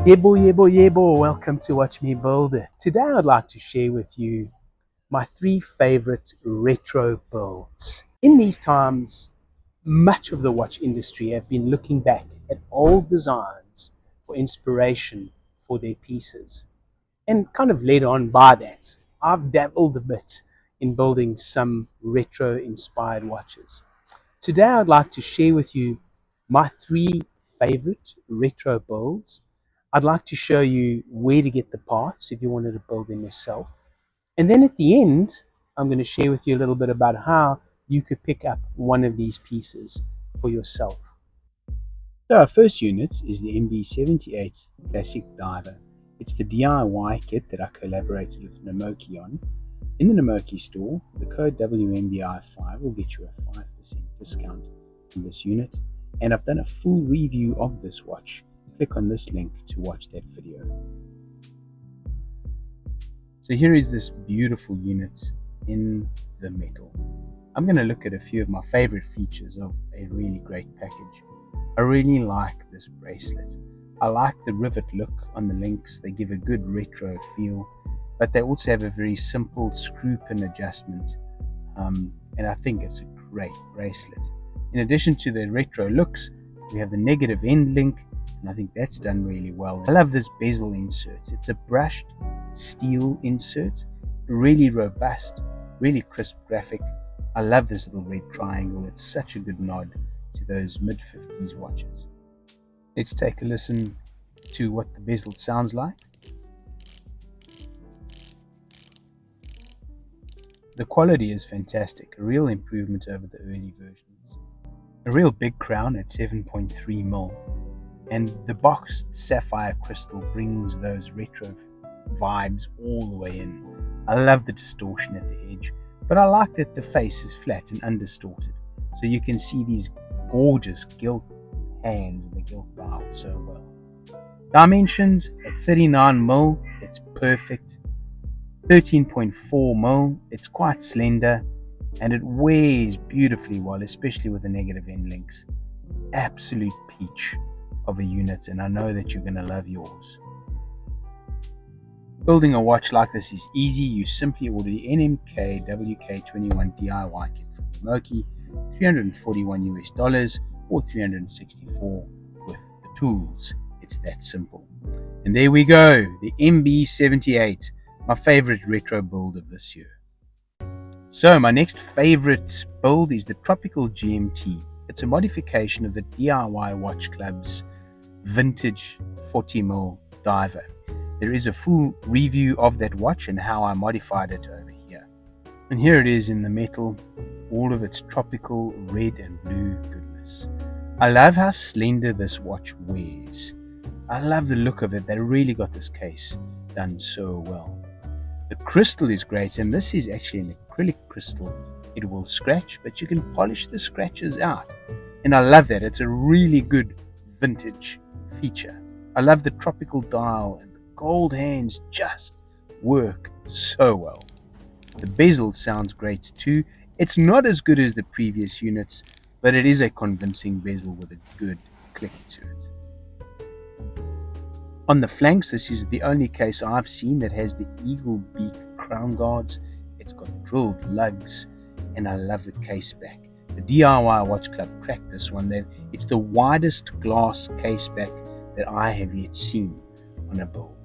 Yebo, welcome to Watch Me Build It. Today I'd like to share with you my 3 favorite retro builds. In these times, much of the watch industry have been looking back at old designs for inspiration for their pieces. And kind of led on by that, I've dabbled a bit in building some retro inspired watches. Today I'd like to share with you my 3 favorite retro builds. I'd like to show you where to get the parts if you wanted to build them yourself. And then at the end, I'm going to share with you a little bit about how you could pick up one of these pieces for yourself. So our first unit is the MB78 Classic Diver. It's the DIY kit that I collaborated with Namoki on. In the Namoki store, the code WMBI5 will get you a 5% discount on this unit, and I've done a full review of this watch. Click on this link to watch that video. So here is this beautiful unit in the metal. I'm going to look at a few of my favorite features of a really great package. I really like this bracelet. I like the rivet look on the links. They give a good retro feel, but they also have a very simple screw pin adjustment, and I think it's a great bracelet. In addition to the retro looks, we have the negative end link, and I think that's done really well. I love this bezel insert. It's a brushed steel insert, really robust, really crisp graphic. I love this little red triangle. It's such a good nod to those mid-50s watches. Let's take a listen to what the bezel sounds like. The quality is fantastic, a real improvement over the early versions. A real big crown at 7.3mm, and the boxed sapphire crystal brings those retro vibes all the way in. I love the distortion at the edge, but I like that the face is flat and undistorted, so you can see these gorgeous gilt hands and the gilt dial so well. Dimensions at 39mm, it's perfect. 13.4mm, it's quite slender, and it wears beautifully well, especially with the negative end links. Absolute peach of a unit, and I know that you're going to love yours. Building a watch like this is easy. You simply order the NMK WK21 DIY kit from Namoki, $341 or $364 with the tools. It's that simple. And there we go, the MB78, my favorite retro build of this year. So my next favorite build is the Tropical GMT. It's a modification of the DIY Watch Club's vintage 40mm diver. There is a full review of that watch and how I modified it over here. And here it is in the metal, all of its tropical red and blue goodness. I love how slender this watch wears. I love the look of it. They really got this case done so well. The crystal is great, and this is actually an acrylic crystal. It will scratch, but you can polish the scratches out. And I love that. It's a really good vintage feature. I love the tropical dial, and the gold hands just work so well. The bezel sounds great too. It's not as good as the previous units, but it is a convincing bezel with a good click to it. On the flanks, this is the only case I've seen that has the eagle beak crown guards. It's got drilled lugs, and I love the case back. The DIY Watch Club cracked this one. It's the widest glass case back that I have yet seen on a build.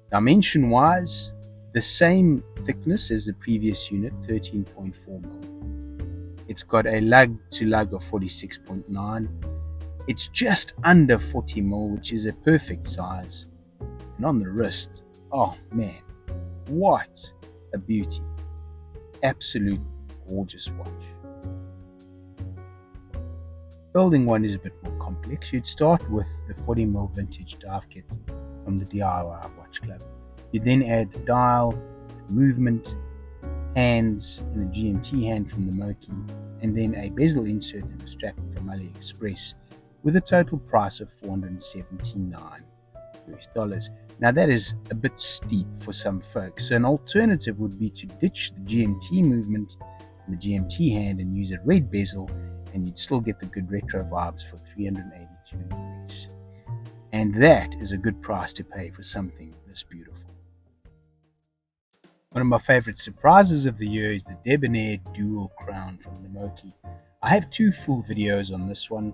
Dimension wise, the same thickness as the previous unit, 13.4mm. It's got a lug to lug of 46.9. It's just under 40mm, which is a perfect size. And on the wrist, oh man, what a beauty. Absolute gorgeous watch. Building one is a bit more complex. You'd start with the 40mm vintage dive kit from the DIY Watch Club. You then add the dial, the movement, hands, and a GMT hand from the Namoki, and then a bezel insert and a strap from AliExpress, with a total price of $479. Now that is a bit steep for some folks, so an alternative would be to ditch the GMT movement and the GMT hand and use a red bezel, and you'd still get the good retro vibes for $382. And that is a good price to pay for something this beautiful. One of my favorite surprises of the year is the Debonaire Dualcrown from Namoki. I have two full videos on this one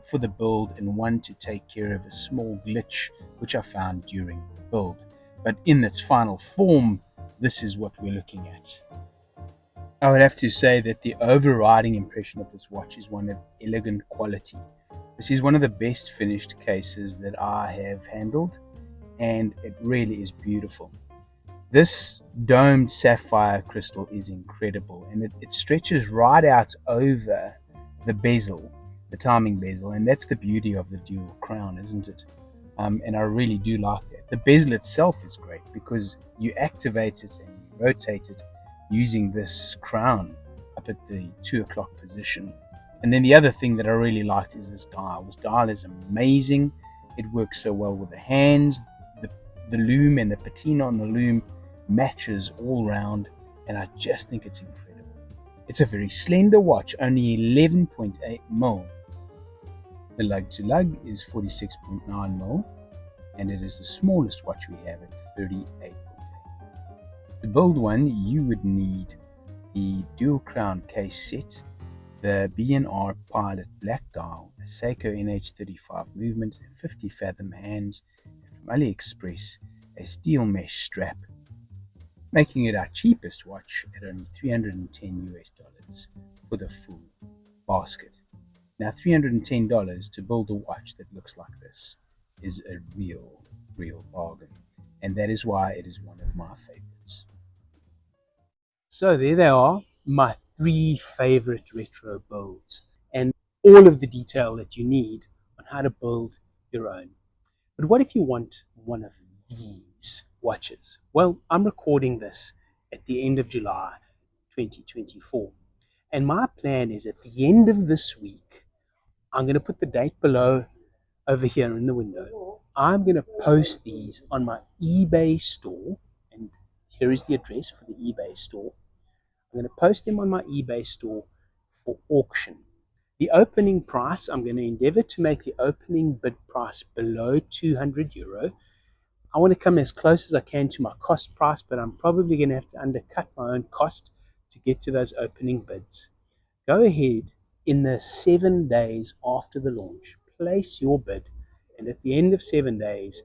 for the build and one to take care of a small glitch which I found during the build. But in its final form, this is what we're looking at. I would have to say that the overriding impression of this watch is one of elegant quality. This is one of the best finished cases that I have handled, and it really is beautiful. This domed sapphire crystal is incredible, and it stretches right out over the bezel, the timing bezel, and that's the beauty of the Dualcrown, isn't it? And I really do like that. The bezel itself is great because you activate it and you rotate it using this crown up at the 2 o'clock position. And then the other thing that I really liked is this dial. This dial is amazing. It works so well with the hands. The loom and the patina on the loom matches all round, and I just think it's incredible. It's a very slender watch, only 11.8 mil. The lug to lug is 46.9 mil, and it is the smallest watch we have at 38.8. To build one, you would need the Dualcrown case set, the B&R Pilot black dial, a Seiko NH35 movement, 50 fathom hands, and from AliExpress, a steel mesh strap, making it our cheapest watch at only $310 for the full basket. Now, $310 to build a watch that looks like this is a real bargain, and that is why it is one of my favorites. So there they are, my 3 favorite retro builds, and all of the detail that you need on how to build your own. But what if you want one of these watches? Well, I'm recording this at the end of July 2024, and my plan is at the end of this week, I'm going to put the date below over here in the window. I'm going to post these on my eBay store, and here is the address for the eBay store. I'm going to post them on my eBay store for auction. The opening price, I'm going to endeavor to make the opening bid price below €200. I want to come as close as I can to my cost price, but I'm probably going to have to undercut my own cost to get to those opening bids. Go ahead in the 7 days after the launch, place your bid, and at the end of 7 days,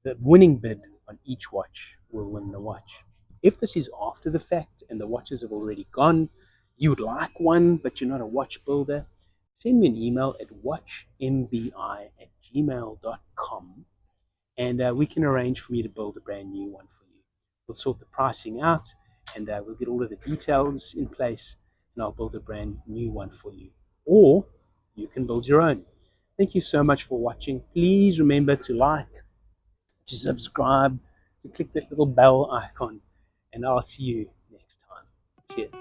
the winning bid on each watch will win the watch. If this is after the fact and the watches have already gone, you would like one, but you're not a watch builder, send me an email at watchmbi@gmail.com, and we can arrange for me to build a brand new one for you. We'll sort the pricing out, and we'll get all of the details in place, and I'll build a brand new one for you. Or you can build your own. Thank you so much for watching. Please remember to like, to subscribe, to click that little bell icon, and I'll see you next time. Cheers.